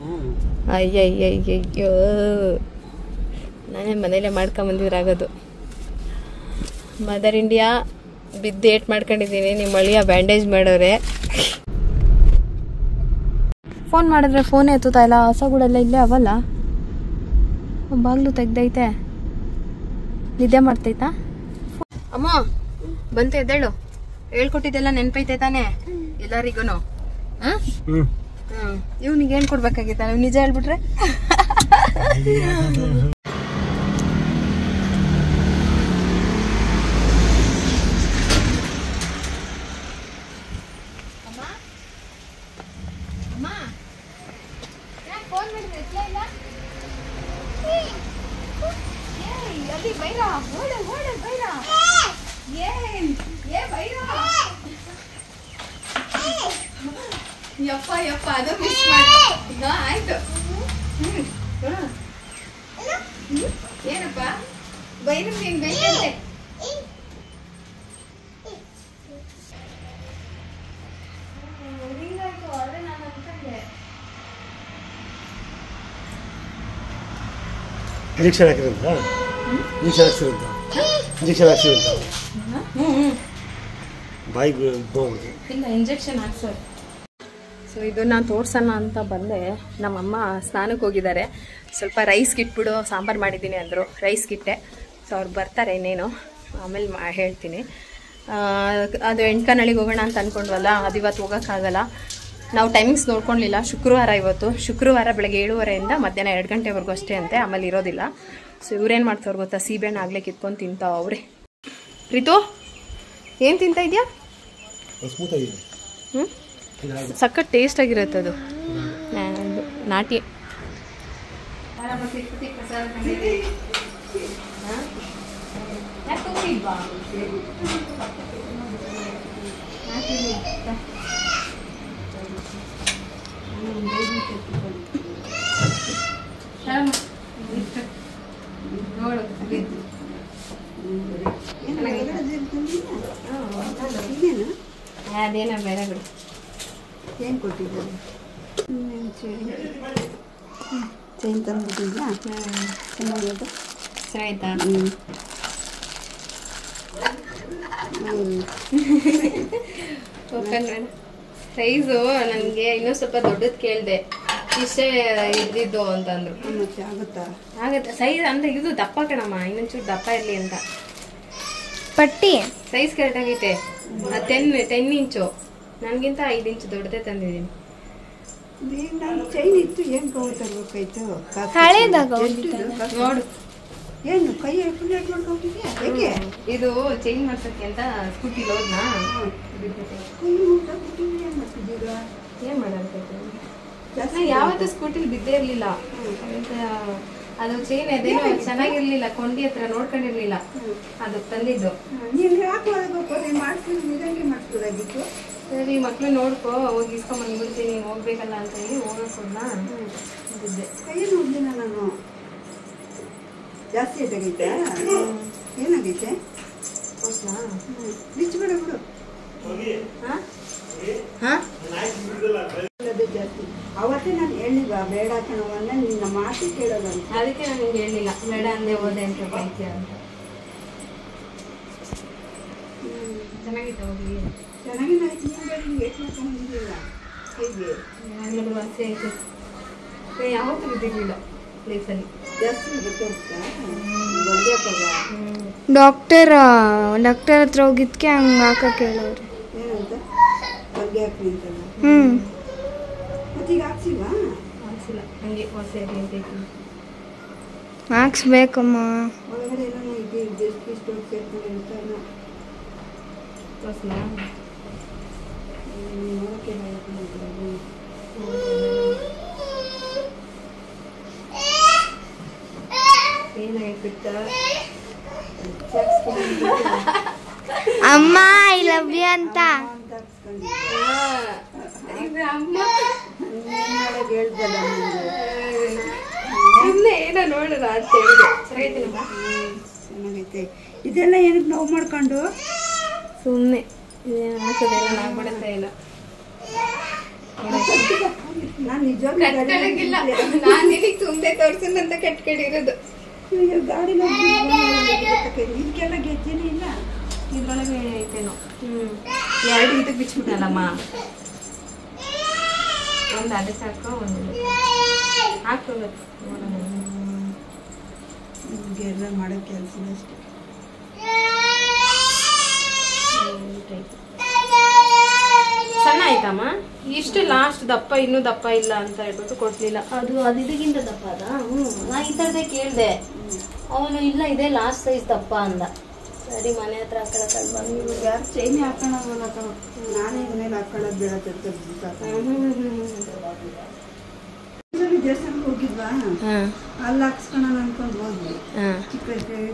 ಅಯ್ಯಯ್ಯಯ್ಯಯ್ಯೋ, ನಾನೇ ಮನೇಲೆ ಮಾಡ್ಕೊಂಬಂದಿದ್ರಾಗೋದು. ಮದರ್ ಇಂಡಿಯಾ ಬಿದ್ದು ಏಟ್ ಮಾಡ್ಕೊಂಡಿದ್ದೀನಿ, ನಿಮ್ಮ ಅಳಿಯ ಬ್ಯಾಂಡೇಜ್ ಮಾಡೋರೆ. ಫೋನ್ ಮಾಡಿದ್ರೆ ಫೋನೇ ಎತ್ತುತ್ತಾ ಇಲ್ಲ. ಹಸಗಳೆಲ್ಲ ಇಲ್ಲೇ ಅವಲ್ಲ, ಬಾಗ್ಲು ತೆಗ್ದೈತೆ. ನಿದ್ದೆ ಮಾಡ್ತೈತಾ? ಅಮ್ಮ ಬಂತು, ಎದ್ದೇಳು. ಹೇಳ್ಕೊಟ್ಟಿದ್ದೆಲ್ಲ ನೆನ್ಪೈತೆ ತಾನೆ ಎಲ್ಲರಿಗೂ? ಇವ್ನಿಗೆ ಹೇಳ್ಕೊಡ್ಬೇಕಾಗಿತ್ತ? ನೀವು ನಿಜ ಹೇಳ್ಬಿಟ್ರೆ ಯಪ್ಪ ಯಪ್ಪ, ಅದು ಮಿಸ್ ಮಾಡಿ. ಆಯ್ತು. ಏನಪ್ಪ ಬೈರ? ನೀನ್ ಬೈಕಂತೆ ಇಂಜೆಕ್ಷನ್ ಹಾಕಿರಂತ ಬಾಯಿಗೆ ಹೋಗ್ಬಿಡ್ತು. ಇಲ್ಲ ಇಂಜೆಕ್ಷನ್ ಹಾಕ್ಸೋರು. ಸೊ ಇದು ನಾನು ತೋರ್ಸೋಣ ಅಂತ ಬಂದೆ. ನಮ್ಮಮ್ಮ ಸ್ನಾನಕ್ಕೆ ಹೋಗಿದ್ದಾರೆ. ಸ್ವಲ್ಪ ರೈಸ್ ಕಿಟ್ಬಿಡು, ಸಾಂಬಾರು ಮಾಡಿದ್ದೀನಿ ಅಂದರು. ರೈಸ್ ಕಿಟ್ಟೆ. ಸೊ ಅವ್ರು ಬರ್ತಾರೆ ಇನ್ನೇನು, ಆಮೇಲೆ ಹೇಳ್ತೀನಿ. ಅದು ಎಂಟ್ಕನಳ್ಳಿಗೆ ಹೋಗೋಣ ಅಂತ ಅಂದ್ಕೊಂಡ್ವಲ್ಲ, ಅದು ಇವತ್ತು ಹೋಗೋಕ್ಕಾಗಲ್ಲ. ನಾವು ಟೈಮಿಂಗ್ಸ್ ನೋಡ್ಕೊಳ್ಳಿಲ್ಲ. ಶುಕ್ರವಾರ ಇವತ್ತು. ಶುಕ್ರವಾರ ಬೆಳಗ್ಗೆ 7:30ಇಂದ ಮಧ್ಯಾಹ್ನ 2 ಗಂಟೆವರೆಗೂ ಅಷ್ಟೇ ಅಂತೆ, ಆಮೇಲೆ ಇರೋದಿಲ್ಲ. ಸೊ ಇವ್ರೇನು ಮಾಡ್ತಾವ್ರು ಗೊತ್ತಾ, ಸೀಬೆಹಣ್ಣು ಆಗಲೇ ಕಿತ್ಕೊಂಡು ತಿಂತಾವ ಅವ್ರೆ. ಪ್ರೀತು ಏನು ತಿಂತಾ ಇದೆಯಾ? ಸಖತ್ ಟೇಸ್ಟ್ ಆಗಿರುತ್ತೆ ಅದು, ನಾಟಿ. ಅದೇನ ಬೇರೆ ಬಿಡು. ಏನು ಕೊಟ್ಟಿದ್ದಾರೆ? ಚೈನ್ ತಂದ್ಬಿಟ್ಟಿದ್ಯಾ? ಚೆನ್ನಾಗಿದೆ. ಚೆನ್ನಾಯ್ತಾ? ಸೈಜು ನನಗೆ ಇನ್ನೂ ಸ್ವಲ್ಪ ದೊಡ್ಡದು ಕೇಳಿದೆ, ಇಷ್ಟೇ ಇದ್ದಿದ್ದು ಅಂತಂದ್ರು. ಮತ್ತೆ ಆಗುತ್ತಾ? ಆಗತ್ತೆ ಸೈಜ್ ಅಂದ್ರೆ ಇದು ದಪ್ಪ ಕಣಮ್ಮ, ಇನ್ನೊಂಚೂರು ದಪ್ಪ ಇರಲಿ ಅಂತ. ಪಟ್ಟಿ ಸೈಜ್ ಕರೆಕ್ಟ್ ಆಗೈತೆ. 10 ಇಂಚು, ನನಗಿಂತ 5 ಇಂಚು ದೊಡ್ಡದೇ ತಂದಿದ್ದೀನಿ. ನಾನು ಚೈನ್ ಇತ್ತು ಏನು ಕವರ್ ತರಬೇಕಾಯ್ತು? ಹಳೇದಾಗ ನೋಡು, ಏನು ಕೈ ಫುಲ್ ಮಾಡ್ಕೊಂಡು ಹೋಗಿದ್ಯಾ? ಹೇಗೆ ಇದು ಚೇಂಜ್ ಮಾಡ್ಸಕ್ಕೆ ಅಂತ ಸ್ಕೂಟಿ ಲೋಡ್ನಾ ಕೈ ಮುಟ್ಟಾಕ್ಬಿಟ್ಟಿದ್ರಿ, ಏನು ಮಾಡ್ತಿದ್ದೀರಾ? ಏನ್ ಮಾಡೋದು? ಯಾವತ್ತೂ ಸ್ಕೂಟಿಲಿ ಬಿದ್ದೇ ಇರ್ಲಿಲ್ಲ. ಅದು ಚೈನ್ ಅದೇನೋ ಚೆನ್ನಾಗಿರ್ಲಿಲ್ಲ, ಕೊಂಡಿ ಹತ್ರ ನೋಡ್ಕೊಂಡಿರ್ಲಿಲ್ಲ, ಅದು ತಂದಿದ್ದು. ನೀನು ಯಾಕೆ ಒಳಗೆ ಮಾಡ್ತೀನಿ, ನಿಧಾನ ಮಾಡಿಸ್ಬೋದಾಗಿತ್ತು. ಸರಿ ಮಕ್ಳು ನೋಡ್ಕೊ, ಹೋಗಿ ಇಸ್ಕೊಂಡ್ ಬಂದ್ಬಿಡ್ತೀನಿ, ಹೋಗ್ಬೇಕಲ್ಲ ಅಂತ ಹೇಳಿ ಹೋಗೋಣ ಬಿದ್ದೆ. ಕೈ ನೋಡ್ದಿನ ನಾನು ಜಾಸ್ತಿ ಆಯ್ತಾಗೈತೆ. ಏನಾಗೈತೆ? ಬಿಚ್ಚಬೇಡ ಬಿಡು. ಜಾಸ್ತಿ ಅವತ್ತೇ ನಾನು ಹೇಳಿಲ್ವ ಬೇಡ ಕಣವನ್ನ, ನಿನ್ನ ಮಾತು ಕೇಳೋಲ್ಲ. ಅದಕ್ಕೆ ನಾನು ನಿಮ್ಗೆ ಹೇಳಿಲ್ಲ, ಬೇಡ ಅಂದೆ ಹೋದೆ ಅಂತ ಬೈತೀಯ ಅಂತ. ಚೆನ್ನಾಗಿತ್ತು ಹೋಗಿ, ಚೆನ್ನಾಗಿಲ್ಲ. ಎಷ್ಟು ಮಾಡ್ಕೊಂಡಿಲ್ಲ ಹೇಗೆ ವಾಸಿ ಆಯ್ತು. ಯಾವತ್ತೂ ಬಿದ್ದಿರ್ಲಿಲ್ಲ ಲೈಫಲ್ಲಿ. ಜಾಸ್ತಿ ಗೊತ್ತಾಗ್ತಾ ಡಾಕ್ಟರ್ ಹತ್ರ ಹೋಗಿದ್ಕೆ ಹಂಗೆ ಹಾಕಕ್ಕೆ ಹೇಳೋರು. ಏನಂತ ಬಗ್ಗೆ ಹಾಕ್ಲಿ ಅಂತಲ್ಲ. ಮತ್ತೀಗ ಹಾಕ್ಸಿಲ್ವಾ? ಹಾಕ್ಸಿಲ್ಲ, ಹಂಗೆ ವಾಸಿ ಆಗಲಿ ಅಂತ ಇದ್ದೀನಿ. ಹಾಕ್ಸ್ಬೇಕಮ್ಮ. ಒಳಗಡೆ ಏನೋ ಇದೆ, ಇಷ್ಟು ಸೇರ್ಕೊಂಡು ಇರ್ತಾನ. ತೋರಿಸ್ಲಾ? ನೋಡೋಕ್ಕೆ ಏನಾಯ್ತು? ಅಮ್ಮ ಐ ಲವ್ ಯು ಅಂತ ಸುಮ್ಮನೆ ಏನೋ ನೋಡೋಣ ಅಂತ ಹೇಳಿದೆ. ಚೆನ್ನಾಗೈತೆ. ಇದೆಲ್ಲ ಏನಕ್ಕೆ ನೋವು ಮಾಡ್ಕೊಂಡು ಸುಮ್ಮನೆ ಹಾಕೋದೆಲ್ಲ ಆಗ್ಬಿಡುತ್ತೆ ಇಲ್ಲ. ನಾನು ನಿಜವಾಗ್ಲೂ ಕಟ್ಕೊಳ್ಳೋಂಗಿಲ್ಲ, ನಾನು ನಿನಗೆ ಸುಮ್ಮನೆ ತೋರ್ಸಂತ ಕಟ್ಕೊಂಡಿರೋದು. ಗಾಡಿ ಇದಕ್ಕೆಲ್ಲ ಗೆಜ್ಜೆನೇ ಇಲ್ಲ. ಇದ್ರೊಳಗೆ ಐತೇನೋ. 2 ಇದಕ್ಕೆ ಬಿಚ್ಬಿಟ್ಟಲ್ಲಮ್ಮ, ಒಂದು ಅದಕ್ಕೆ ಹಾಕೋ, ಒಂದು ಹಾಕೋಬೇಕು. ನಿಮಗೆಲ್ಲ ಮಾಡೋ ಕೆಲಸ ಅಷ್ಟೇ. ಸಣ್ಣ ಆಯ್ತಮ್ಮ, ಇಷ್ಟು ಲಾಸ್ಟ್ ದಪ್ಪ, ಇನ್ನೂ ದಪ್ಪ ಇಲ್ಲ ಅಂತ ಹೇಳ್ಬಿಟ್ಟು ಕೊಡ್ಲಿಲ್ಲ. ಅದು ಇದಕ್ಕಿಂತ ದಪ್ಪ ಅದ. ನಾ ಈ ಥರದೇ ಕೇಳಿದೆ, ಅವನು ಇಲ್ಲ ಇದೇ ಲಾಸ್ಟ್ ಸೈಜ್ ದಪ್ಪ ಅಂದ. ಸರಿ ಮನೆ ಹತ್ರ ಹಾಕೊಳ್ಳೋದು ಬಂದು ಯಾರು ಚೈನಿ ಹಾಕೊಳ್ಳೋದಲ್ಲ, ನಾನೇ ಮೇಲೆ ಹಾಕೊಳ್ಳೋದು ಬೇಡ. ದೇವಸ್ಥಾನಕ್ಕೆ ಹೋಗಿದ್ವಾ, ಅಲ್ಲಿ ಹಾಕ್ಸ್ಕೊಳ್ಳೋಣ ಅನ್ಕೊಂಡು ಹೋದ್ವಿ.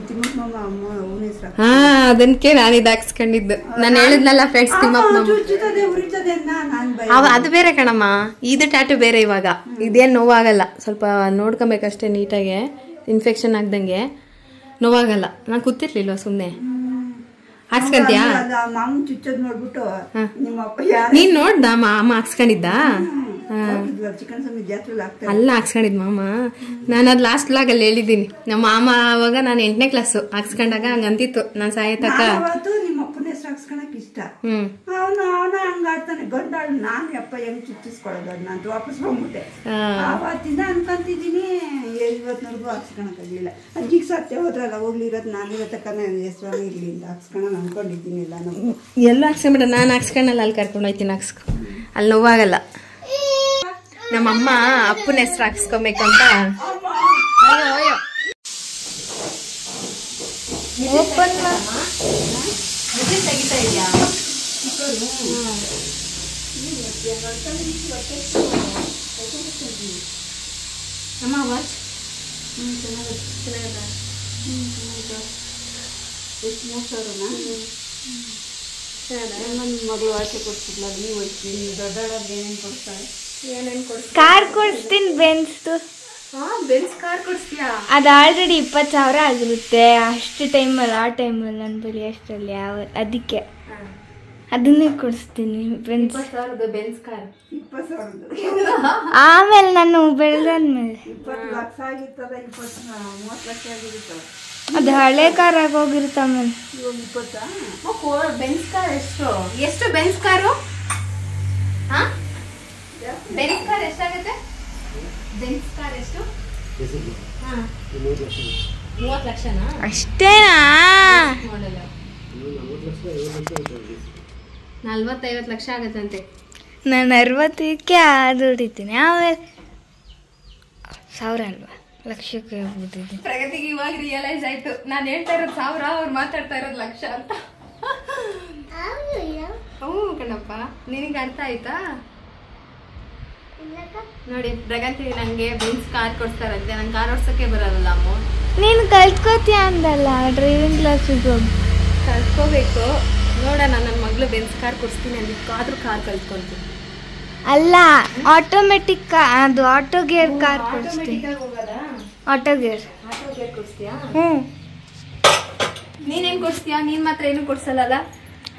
ತಿಮ್ಮಪ್ಪ ಅವನ ಹೆಸರು. ಅದಕ್ಕೆ ನಾನು ಇದು ಹಾಕ್ಸ್ಕೊಂಡಿದ್ದು. ನಾನು ಹೇಳಿದ್ನಲ್ಲ ಫ್ರೆಂಡ್ಸ್, ತಿಮ್ಮಪ್ಪ ಅದು ಬೇರೆ ಕಣಮ್ಮ, ಇದು ಟ್ಯಾಟು ಬೇರೆ. ಇವಾಗ ಇದೇನು ನೋವಾಗಲ್ಲ, ಸ್ವಲ್ಪ ನೋಡ್ಕೊಬೇಕಷ್ಟೇ ನೀಟಾಗೆ, ಇನ್ಫೆಕ್ಷನ್ ಆಗ್ದಂಗೆ. ನೋವಾಗಲ್ಲ. ನಾನು ಕೂತಿರ್ಲಿಲ್ವ, ಸುಮ್ಮನೆ ಹಾಕ್ಸ್ಕೊಂತೀಯಾ? ಮಾಮೂನ್ ಚುಚ್ಚೋದ್ ನೋಡ್ಬಿಟ್ಟು ನಿಮ್ಮಪ್ಪ ನೀನ್ ನೋಡ್ದ ಅಮ್ಮ ಹಾಕ್ಸ್ಕೊಂಡಿದ್ದ? ಚಿಕನ್ ಸ್ವಾಮಿ ಜಾತ್ರೆ ಆಗ್ತಾರೆ ಅಲ್ಲ ಹಾಕ್ಸ್ಕೊಂಡಿದ್ ಮಾಮ. ನಾನು ಅದು ಲಾಸ್ಟ್ ಬ್ಲಾಗ್ ಅಲ್ಲಿ ಹೇಳಿದ್ದೀನಿ. ನಮ್ಮ ಮಾಮ ಅವಾಗ ನಾನು 8ನೇ ಕ್ಲಾಸು ಹಾಕ್ಸ್ಕೊಂಡಾಗ ಹಂಗಂತಿತ್ತು ನಾನು ಸಾಯತಕ್ಕ. ಅವತ್ತು ನಿಮ್ಮ ಅಪ್ಪನ ಹೆಸರು ಹಾಕ್ಸ್ಕೊಳಕ್ ಇಷ್ಟ. ಅವನ ಹಂಗ ಆಡ್ತಾನೆ ಗಂಡಾಳು. ನಾನು ಯಪ್ಪ ಹೆಂಗ್ ಚುಚ್ಚಿಸ್ಕೊಳ್ಳೋದು ಅದನ್ನಂತ ವಾಪಸ್ ಬಂದ್ಬಿಟ್ಟೆ. ಆವತ್ತಿಂದ ಅನ್ಕೊಂತಿದ್ದೀನಿ ಇವತ್ತಿನವರೆಗೂ ಹಾಕ್ಸ್ಕೊಳಕ್ಕಾಗ್ಲಿಲ್ಲ. ಅದಕ್ಕೆ ಸತ್ಯ ಹೋದ್ರಲ್ಲ ಹೋಗ್ಲಿರೋದು ನಾನಿರೋ ತಕ್ಕ ಹೆಸರು ಇರ್ಲಿ ಅಂತ ಹಾಕ್ಸ್ಕೊಳೋಣ ಅನ್ಕೊಂಡಿದ್ದೀನಿಲ್ಲ. ನಾವು ಎಲ್ಲ ಹಾಕ್ಸ್ಕೊಂಬಿಟ್ಟ. ನಾನು ಹಾಕ್ಸ್ಕೊಂಡಲ್ಲ ಅಲ್ಲಿ ಕರ್ಕೊಂಡು ಹೋಯ್ತೀನಿ ಹಾಕ್ಸ್ಕೊ. ಅಲ್ಲಿ ನೋವಾಗಲ್ಲ. ನಮ್ಮಮ್ಮ ಅಪ್ಪನ ಹೆಸರು ಹಾಕ್ಸ್ಕೊಬೇಕಂತ ಅಯ್ಯೋ ಓಪನ್ ತೆಗಿತಾ ಇದೆಯಾ? ಅಮ್ಮ ವಾಚ್ ಚೆನ್ನಾಗದ. ಎಷ್ಟು 3,000 ನನ್ನ ಮಗಳು ಆಚೆ ಕೊಡ್ತಿದ್ಲ. ನೀವು ದೊಡ್ಡೊಳಗೆ ಏನೇನು ಕೊಡ್ತಾಳೆ? ಕಾರ್ ಕೊಡಿಸ್ತೀನಿ ಬೆನ್ಸ್ದು. Benz car ಕೊಡಿಸ್ತೀಯಾ? ಅದು ಆಲ್ರೆಡಿ 20,000 ಆಗಿರುತ್ತೆ. ಅಷ್ಟು ಟೈಮಲ್ಲಿ ಆ ಟೈಮಲ್ಲಿ ನನ್ನ ಬಳಿ ಅಷ್ಟರಲ್ಲಿ ಅದಕ್ಕೆ ಅದನ್ನೇ ಕೊಡಿಸ್ತೀನಿ. Benz 20,000 Benz car. 20,000 ಆಮೇಲೆ ನಾನು ಬೆಳೆದಾದ್ಮೇಲೆ 20 ಲಕ್ಷ ಆಗಿರ್ತದ. 30 ಲಕ್ಷ ಆಗಿರುತ್ತಲ್ಲ. ಅದು ಹಳೆ ಕಾರ್ ಆಗೋಗಿರುತ್ತೆ. ಆಮೇಲೆ ಇವಾಗ 20 ಬೆನ್ಸ್ ಕಾರ್ ಎಷ್ಟು ಬೆನ್ಸ್ ಕಾರು? ಬೆನ್ಸ್ ಕಾರ್ ಎಷ್ಟಾಗುತ್ತೆ? ಬೆನ್ಸ್ ಕಾರ್ ಎಷ್ಟು? 30 ಲಕ್ಷನಾ? ಅಷ್ಟೇನಾ? 40-50 ಲಕ್ಷ ಆಗತ್ತಂತೆ. ನಾನು 60ಕ್ಕೆ ಅದು ಹೊಡಿತೀನಿ. ಆಮೇಲೆ 1000 ಅಲ್ವಾ, ಲಕ್ಷಕ್ಕೆ ಹೋಗ್ಬಿಟ್ಟಿದ್ದೀನಿ. ಪ್ರಗತಿಗೆ ಇವಾಗ ರಿಯಲೈಸ್ ಆಯ್ತು. ನಾನು ಹೇಳ್ತಾ ಇರೋದು 1000, ಅವ್ರು ಮಾತಾಡ್ತಾ ಇರೋದು ಲಕ್ಷ ಅಂತ. ಹ್ಞೂ ಕಣಪ್ಪ, ನಿನಗೆ ಅರ್ಥ ಆಯ್ತಾ? ನೋಡಿ ಪ್ರಗತಿ ನಂಗೆ ಬೆನ್ಸ್ ಕಾರ್ ಕೊಡ್ತಾರಂತೆ. ನಂಗೆ ಕಾರ್ ಓಡ್ಸೋಕ್ಕೆ ಬರಲ್ಲ ಅಮ್ಮ. ನೀನು ಕಲ್ತ್ಕೋತೀಯ ಅಂದಲ್ಲ ಡ್ರೈವಿಂಗ್ ಕ್ಲಾಸಿಗೆ ಹೋಗಿ. ಕಲ್ತ್ಕೋಬೇಕು. ನೋಡೋಣ, ನನ್ನ ಮಗಳು ಬೆನ್ಸ್ ಕಾರ್ ಕೊಡಿಸ್ತೀನಿ ಅದಕ್ಕಾದ್ರೂ ಕಾರ್ ಕಲ್ತ್ಕೊಳ್ತೀನಿ. ಅಲ್ಲ, ಆಟೋಮೆಟಿಕ್ ಅದು ಆಟೋ ಗೇರ್ ಕಾರ್ ಕೊಡಿಸ್ತೀನಿ. ಆಟೋ ಗೇರ್ ಕೊಡಿಸ್ತೀಯಾ? ಹ್ಞೂ. ನೀನೇನು ಕೊಡಿಸ್ತೀಯಾ? ನೀನು ಮಾತ್ರ ಏನು ಕೊಡ್ಸಲ್ಲ.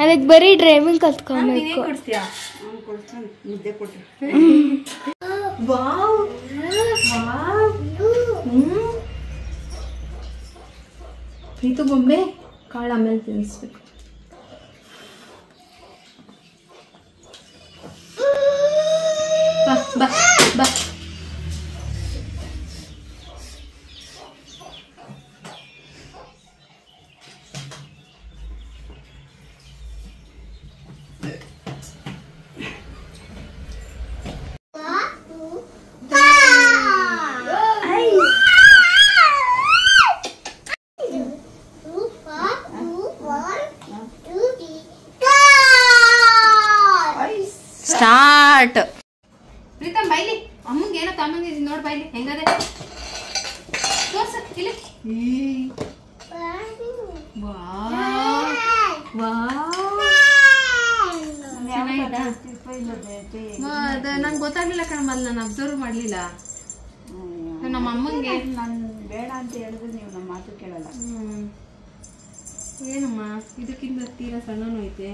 ಅದಕ್ಕೆ ಬರೀ ಡ್ರೈವಿಂಗ್ ಕಲ್ತ್ಕೊಬೇಕು. ನೀನೇನು ಕೊಡಿಸ್ತೀಯಾ? ಕೊಡ್ತಾನೆ ಮುದ್ದೆ ಕೊಟ್ಟೆ. ವಾವ್ ಪ್ರೀತು ಬೊಂಬೆ ಕಾಳು ಆಮೇಲೆ ತಿನ್ನಿಸ್ಬೇಕು. ಬಾ ಬಾ ಬಾ. ಸ್ಟಾರ್ಟ್. ಪ್ರೀತಮ್ ಬೈಲಿ, ಅಮ್ಮಂಗೆ ಏನೋ ತಮ್ಮಂದಿದ್ದೀನಿ ನೋಡಿ. ಬೈಲಿ ಹೆಂಗದೆ ತೋರ್ಸ ಇಲ್ಲಿ. ನಂಗೆ ಗೊತ್ತಾಗ್ಲಿಲ್ಲ ಕಣಮ್ಮ, ನಾನು ಅಬ್ಸರ್ವ್ ಮಾಡ್ಲಿಲ್ಲ. ನಮ್ಮ ಅಮ್ಮಂಗೆ ನಾನು ಬೇಡ ಅಂತ ಹೇಳಿದ್ರೆ ನೀವು ನಮ್ಮ ಮಾತು ಕೇಳಲ್ಲ. ಏನಮ್ಮ ಇದಕ್ಕಿಂತ ತೀರಾ ಸಣ್ಣನೂ ಐತೆ.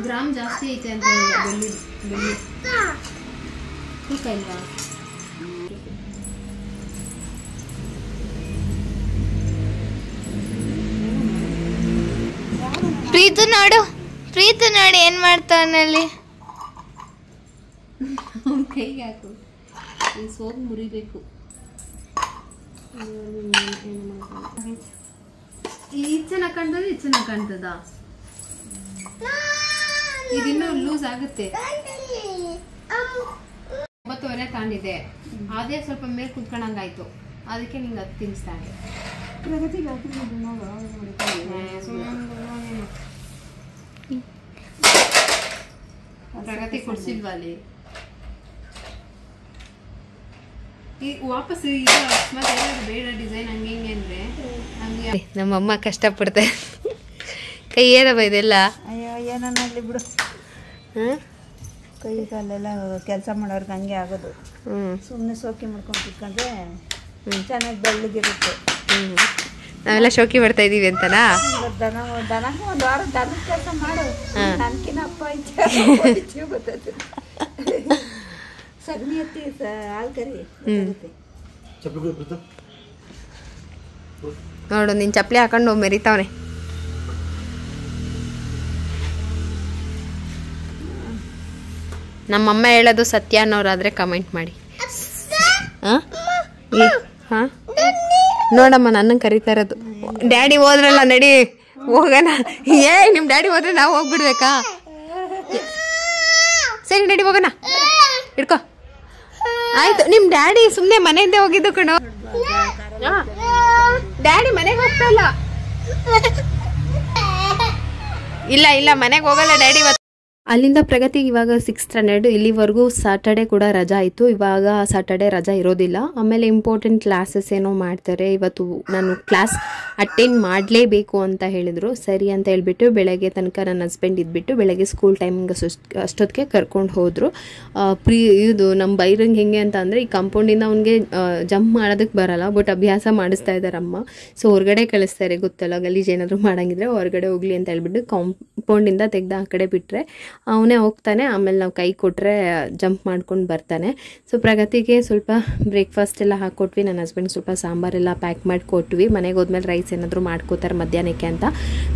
ಗ್ರಾಮ್ ಜಾಸ್ತಿ ಐತೆ ಅಂತ ಬೆಳ್ಳಿ ಬೆಳ್ಳಿ ತೂಕ ಇಲ್ವಾ? ಪ್ರೀತು ನೋಡು, ಪ್ರೀತು ನೋಡಿ ಏನ್ ಮಾಡ್ತಾವನಲ್ಲಿ. ಕೈಗೆ ಹಾಕು, ಸೋಗು ಮುರಿಬೇಕು. ಇದು ಚೆನ್ನಾಗಿ ಕಾಣ್ತದ, ಇದು ಚೆನ್ನಾಗಿ ಕಾಣ್ತದ. ಇದಿನ್ನೂ ಲೂಸ್ ಆಗುತ್ತೆ. 9:30 ಕಾಣಿದೆ. ಅದೇ ಸ್ವಲ್ಪ ಮೇಲೆ ಕುತ್ಕೊಂಡಂಗಾಯ್ತು. ಅದಕ್ಕೆ ನಿಂಗೆ ಅದು ತಿನ್ನಿಸ್ತಾಗೆ. ಪ್ರಗತಿ ಕೊಡ್ಸಿಲ್ವಾ ಅಲ್ಲಿ? ಈಗ ವಾಪಸ್ ಈಗ ಅಕಸ್ಮಾತ್ ಏನಾದ್ರು ಬೇಡ ಡಿಸೈನ್ ಹಂಗೆ ಹಿಂಗೆ ಅಂದ್ರೆ ಹಂಗೆ. ನಮ್ಮಮ್ಮ ಕಷ್ಟಪಡ್ತಾರೆ. ಕೈ ಏನಮ್ಮ ಇದೆಲ್ಲ? ಅಯ್ಯೋ ಏನನ್ನಲ್ಲಿ ಬಿಡು. ಕೈ ಕಾಲೆಲ್ಲ ಕೆಲಸ ಮಾಡೋರ್ಗೆ ಹಂಗೆ ಆಗೋದು. ಸುಮ್ಮನೆ ಸೋಕಿ ಮಾಡ್ಕೊಂಡು ಕುತ್ಕೊಂಡ್ರೆ ಚೆನ್ನಾಗಿ ಬೆಳ್ಳಗಿರುತ್ತೆ. ನಾವೆಲ್ಲ ಶೋಕಿ ಬರ್ತಾ ಇದೀವಿ ಅಂತನಾ? ದನಕ್ಕೆ ಒಂದು ವಾರ ದನದ ಕೆಲಸ ಮಾಡು, ನನ್ಕಿನ ಅಪ್ಪ ಗೊತ್ತೈತೆ. ಸಗಣಿ ಎತ್ತಿ ಹಾಲು ಕರಿ. ನೋಡು ನಿನ್ ಚಪ್ಪಲಿ ಹಾಕೊಂಡು ಮೆರಿತಾವನೆ. ನಮ್ಮಮ್ಮ ಹೇಳೋದು ಸತ್ಯ ಅನ್ನೋರಾದ್ರೆ ಕಮೆಂಟ್ ಮಾಡಿ. ಹಾಂ ನೋಡಮ್ಮ ನನ್ನ ಕರಿತಾ ಇರೋದು. ಡ್ಯಾಡಿ ಹೋದ್ರಲ್ಲ, ನಡಿ ಹೋಗೋಣ. ನಿಮ್ಮ ಡ್ಯಾಡಿ ಹೋದ್ರೆ ನಾವು ಹೋಗ್ಬಿಡ್ಬೇಕಾ? ಸರಿ ನಡಿ ಹೋಗೋಣ, ಹಿಡ್ಕೊ. ಆಯ್ತು, ನಿಮ್ಮ ಡ್ಯಾಡಿ ಸುಮ್ಮನೆ ಮನೆಯಿಂದ ಹೋಗಿದ್ದು ಕಣೋ. ಡ್ಯಾಡಿ ಮನೆಗೆ ಹೋಗ್ತಾ ಇಲ್ಲ ಮನೆಗೆ ಹೋಗಲ್ಲ ಡ್ಯಾಡಿ. ಅಲ್ಲಿಂದ ಪ್ರಗತಿಗೆ ಇವಾಗ 6th ಸ್ಟ್ಯಾಂಡರ್ಡ್. ಇಲ್ಲಿವರೆಗೂ ಸಾಟರ್ಡೆ ಕೂಡ ರಜಾ ಇತ್ತು. ಇವಾಗ ಸಾಟರ್ಡೆ ರಜಾ ಇರೋದಿಲ್ಲ. ಆಮೇಲೆ ಇಂಪಾರ್ಟೆಂಟ್ ಕ್ಲಾಸಸ್ ಏನೋ ಮಾಡ್ತಾರೆ. ಇವತ್ತು ನಾನು ಕ್ಲಾಸ್ ಅಟೆಂಡ್ ಮಾಡಲೇಬೇಕು ಅಂತ ಹೇಳಿದರು. ಸರಿ ಅಂತ ಹೇಳ್ಬಿಟ್ಟು ಬೆಳಗ್ಗೆ ತನಕ ನನ್ನ ಹಸ್ಬೆಂಡ್ ಇದ್ಬಿಟ್ಟು ಬೆಳಗ್ಗೆ ಸ್ಕೂಲ್ ಟೈಮಿಂಗ್ ಅಷ್ಟೊತ್ತಿಗೆ ಕರ್ಕೊಂಡು ಹೋದರು. ಇದು ನಮ್ಮ ಬೈರಂಗೆ ಹೆಂಗೆ ಅಂತ ಅಂದರೆ, ಈ ಕಾಂಪೌಂಡಿಂದ ಅವ್ನಿಗೆ ಜಂಪ್ ಮಾಡೋದಕ್ಕೆ ಬರಲ್ಲ, ಬಟ್ ಅಭ್ಯಾಸ ಮಾಡಿಸ್ತಾ ಇದ್ದಾರೆ ಅಮ್ಮ. ಸೊ ಹೊರಗಡೆ ಕಳಿಸ್ತಾರೆ, ಗೊತ್ತಲ್ಲ, ಗಲೀಜು ಏನಾದರೂ ಮಾಡೋಂಗಿದ್ರೆ ಹೊರಗಡೆ ಹೋಗಲಿ ಅಂತ ಹೇಳ್ಬಿಟ್ಟು ಕಾಂಪೌಂಡಿಂದ ತೆಗೆದು ಆ ಕಡೆ ಬಿಟ್ಟರೆ ಅವನೇ ಹೋಗ್ತಾನೆ. ಆಮೇಲೆ ನಾವು ಕೈ ಕೊಟ್ಟರೆ ಜಂಪ್ ಮಾಡ್ಕೊಂಡು ಬರ್ತಾನೆ. ಸೊ ಪ್ರಗತಿಗೆ ಸ್ವಲ್ಪ ಬ್ರೇಕ್ಫಾಸ್ಟ್ ಎಲ್ಲ ಹಾಕ್ಕೊಟ್ವಿ. ನನ್ನ ಹಸ್ಬೆಂಡ್ ಸ್ವಲ್ಪ ಸಾಂಬಾರೆಲ್ಲ ಪ್ಯಾಕ್ ಮಾಡಿ ಕೊಟ್ವಿ. ಮನೆಗೆ ಹೋದ್ಮೇಲೆ ರೈಸ್ ಏನಾದರೂ ಮಾಡ್ಕೋತಾರೆ ಮಧ್ಯಾಹ್ನಕ್ಕೆ ಅಂತ.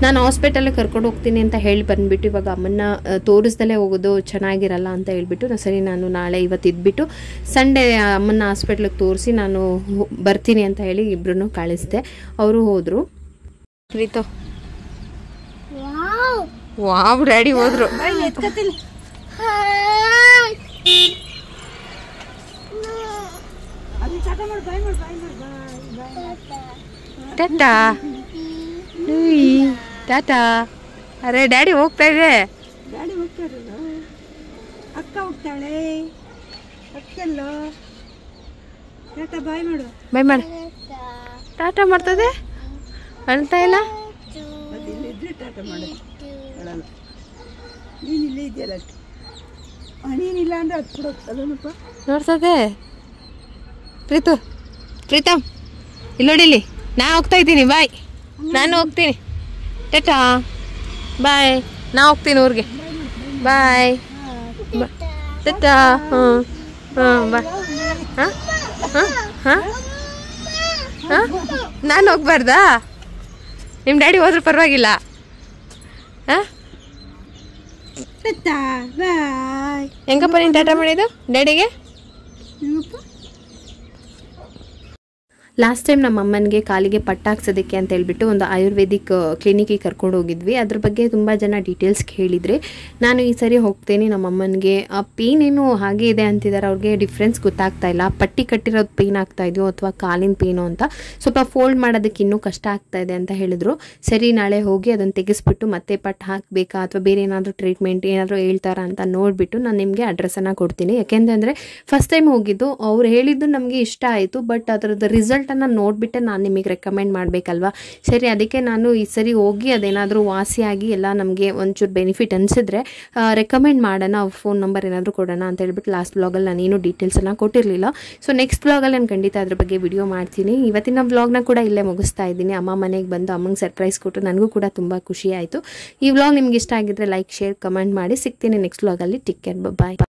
ನಾನು ಹಾಸ್ಪಿಟಲ್ಗೆ ಕರ್ಕೊಂಡು ಹೋಗ್ತೀನಿ ಅಂತ ಹೇಳಿ ಬಂದುಬಿಟ್ಟು ಇವಾಗ ಅಮ್ಮನ್ನ ತೋರಿಸ್ದಲ್ಲೇ ಹೋಗೋದು ಚೆನ್ನಾಗಿರಲ್ಲ ಅಂತ ಹೇಳ್ಬಿಟ್ಟು ಸರಿ ನಾನು ನಾಳೆ ಇವತ್ತು ಇದ್ಬಿಟ್ಟು ಸಂಡೇ ಅಮ್ಮನ್ನ ಹಾಸ್ಪಿಟ್ಲಿಗೆ ತೋರಿಸಿ ನಾನು ಬರ್ತೀನಿ ಅಂತ ಹೇಳಿ ಇಬ್ಬರನ್ನು ಕಳಿಸ್ದೆ. ಅವರು ಹೋದರು. ಪ್ರೀತು ವಾವ್, ಡ್ಯಾಡಿ ಹೋದ್ರು. ಟಾಟಾ ಟಾಟಾ. ಅರೆ ಡ್ಯಾಡಿ ಹೋಗ್ತಾ ಇದೆ. ಡ್ಯಾಡಿ ಹೋಗ್ತಾರೆ, ಅಕ್ಕ ಹೋಗ್ತಾಳೆ. ಅಕ್ಕೆಲ್ಲೋ ಟಾಟಾ ಬಾಯ್ ಮಾಡು. ಬಾಯ್ ಮಾಡು. ಟಾಟಾ ಮಾಡ್ತದೆ, ಅಳ್ತಾ ಇಲ್ಲ. ಇಲ್ಲಿದ್ರೆ ಟಾಟಾ ಮಾಡು, ಹೇಳಲ್ಲ. ನೀನು ಇಲ್ಲೇ ಇದೆಯಲ್ಲ ಅಷ್ಟು. ನೀನಿಲ್ಲ ಅಂದರೆ ಅದು ಕೂಡ ಅಲ್ಲಪ್ಪ ನೋಡ್ತದೆ. ಪ್ರೀತಮ್ ಇಲ್ಲಿ ನೋಡಿಲಿ, ನಾ ಹೋಗ್ತಾ ಇದ್ದೀನಿ. ಬಾಯ್, ನಾನು ಹೋಗ್ತೀನಿ. ಟಾಟಾ ಬಾಯ್, ನಾ ಹೋಗ್ತೀನಿ ಊರಿಗೆ. ಬಾಯ್ ಟಾಟಾ. ಬಾಯ್. ನಾನು ಹೋಗ್ಬಾರ್ದಾ? ನಿಮ್ಮ ಡ್ಯಾಡಿ ಹೋದ್ರೂ ಪರವಾಗಿಲ್ಲ. ಹೆಂಗಪ್ಪ ನೀನು ಟಾಟಾ ಮಾಡಿದ್ದು ಡ್ಯಾಡಿಗೆ? ಲಾಸ್ಟ್ ಟೈಮ್ ನಮ್ಮ ಅಮ್ಮನಿಗೆ ಕಾಲಿಗೆ ಪಟ್ಟ ಹಾಕ್ಸೋದಕ್ಕೆ ಅಂತ ಹೇಳ್ಬಿಟ್ಟು ಒಂದು ಆಯುರ್ವೇದಿಕ್ ಕ್ಲಿನಿಕ್ಕಿಗೆ ಕರ್ಕೊಂಡು ಹೋಗಿದ್ವಿ. ಅದ್ರ ಬಗ್ಗೆ ತುಂಬ ಜನ ಡೀಟೇಲ್ಸ್ ಕೇಳಿದರೆ ನಾನು ಈ ಸರಿ ಹೋಗ್ತೇನೆ. ನಮ್ಮ ಅಮ್ಮನಿಗೆ ಆ ಪೇನ್ ಏನು ಹಾಗೆ ಇದೆ ಅಂತಿದ್ದಾರೆ. ಅವ್ರಿಗೆ ಡಿಫ್ರೆನ್ಸ್ ಗೊತ್ತಾಗ್ತಾ ಇಲ್ಲ, ಪಟ್ಟಿ ಕಟ್ಟಿರೋದು ಪೇನ್ ಆಗ್ತಾ ಇದೆಯೋ ಅಥವಾ ಕಾಲಿನ ಪೇನು ಅಂತ. ಸ್ವಲ್ಪ ಫೋಲ್ಡ್ ಮಾಡೋದಕ್ಕೆ ಇನ್ನೂ ಕಷ್ಟ ಆಗ್ತಾ ಇದೆ ಅಂತ ಹೇಳಿದ್ರು. ಸರಿ ನಾಳೆ ಹೋಗಿ ಅದನ್ನು ತೆಗೆಸ್ಬಿಟ್ಟು ಮತ್ತೆ ಪಟ್ಟು ಹಾಕಬೇಕಾ ಅಥವಾ ಬೇರೆ ಏನಾದರೂ ಟ್ರೀಟ್ಮೆಂಟ್ ಏನಾದರೂ ಹೇಳ್ತಾರಾ ಅಂತ ನೋಡಿಬಿಟ್ಟು ನಾನು ನಿಮಗೆ ಅಡ್ರೆಸ್ಸನ್ನು ಕೊಡ್ತೀನಿ. ಯಾಕೆಂತಂದರೆ ಫಸ್ಟ್ ಟೈಮ್ ಹೋಗಿದ್ದು, ಅವ್ರು ಹೇಳಿದ್ದು ನಮಗೆ ಇಷ್ಟ ಆಯಿತು, ಬಟ್ ಅದರದ್ದು ರಿಸಲ್ಟನ್ನು ನೋಡಿಬಿಟ್ಟೆ ನಾನು ನಿಮಗೆ ರೆಕಮೆಂಡ್ ಮಾಡಬೇಕಲ್ವಾ. ಸರಿ, ಅದಕ್ಕೆ ನಾನು ಈ ಸರಿ ಹೋಗಿ ಅದೇನಾದರೂ ವಾಸಿಯಾಗಿ ಎಲ್ಲ ನಮಗೆ ಒಂಚೂರು ಬೆನಿಫಿಟ್ ಅನಿಸಿದ್ರೆ ರೆಕಮೆಂಡ್ ಮಾಡೋಣ, ಅವ್ರ ಫೋನ್ ನಂಬರ್ ಏನಾದರೂ ಕೊಡೋಣ ಅಂತ ಹೇಳ್ಬಿಟ್ಟು ಲಾಸ್ಟ್ ವ್ಲಾಗಲ್ಲಿ ನಾನೇನು ಡೀಟೇಲ್ಸ್ ಎಲ್ಲ ಕೊಟ್ಟಿರಲಿಲ್ಲ. ಸೊ ನೆಕ್ಸ್ಟ್ ವ್ಲಾಗಲ್ಲಿ ನಾನು ಖಂಡಿತ ಅದ್ರ ಬಗ್ಗೆ ವಿಡಿಯೋ ಮಾಡ್ತೀನಿ. ಇವತ್ತಿನ ವ್ಲಾಗ್ನ ಕೂಡ ಇಲ್ಲೇ ಮುಗಿಸ್ತಾ ಇದ್ದೀನಿ. ಅಮ್ಮ ಮನೆಗೆ ಬಂದು ಅಮ್ಮಂಗೆ ಸರ್ಪ್ರೈಸ್ ಕೊಟ್ಟು ನನಗೂ ಕೂಡ ತುಂಬ ಖುಷಿ ಆಯಿತು. ಈ ವ್ಲಾಗ್ ನಿಮ್ಗೆ ಇಷ್ಟ ಆಗಿದ್ರೆ ಲೈಕ್, ಶೇರ್, ಕಮೆಂಟ್ ಮಾಡಿ. ಸಿಗ್ತೀನಿ ನೆಕ್ಸ್ಟ್ ವ್ಲಾಗಲ್ಲಿ. ಟೇಕ್ ಕೇರ್, ಬಾಯ್.